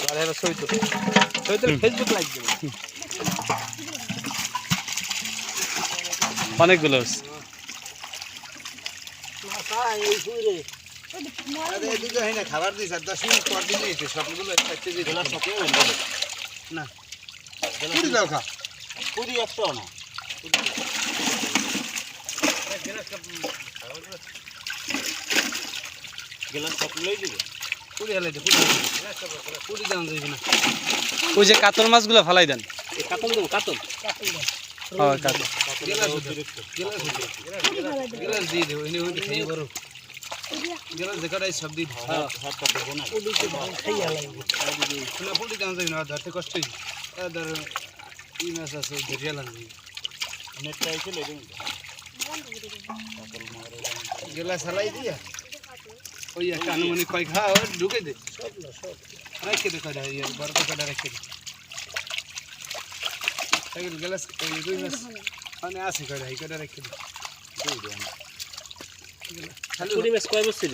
আর হলো Syed Facebook like দেব অনেকগুলো খাবার দিস আর 10 মিনিট পর দিলে সবগুলো না পুরি দাও খা পুরি একটাও না গেলাস সব লই দিব পুরি হলে দে পুরি দাও দিবি না ওই যে কাতল মাছগুলো ফালাই দেন এই কাতল দেব কাতল হ্যাঁ কাতল গেলাস দিয়ে দেবো এনে ওই খেয়ে বড় গেলাস দেখাটাই সব দিয়ে হ্যাঁ হাত পাতে বোনা না পুরি দাও দিবি না ধরতে কষ্ট ধর এই মাছ আছে ধরিয়া লাগবে নেটটা এসে লই দিন গেলাস হালাই দিয়া ওই একটা আনুমানিক কয় খা ঢুকে দে সব রেখে দে কয়টা বড় কয়টা রেখে দে গেলাস দুই মাস মানে আছে কয়টা এই কয়টা রেখে দে পুরি মাছ কয় বছর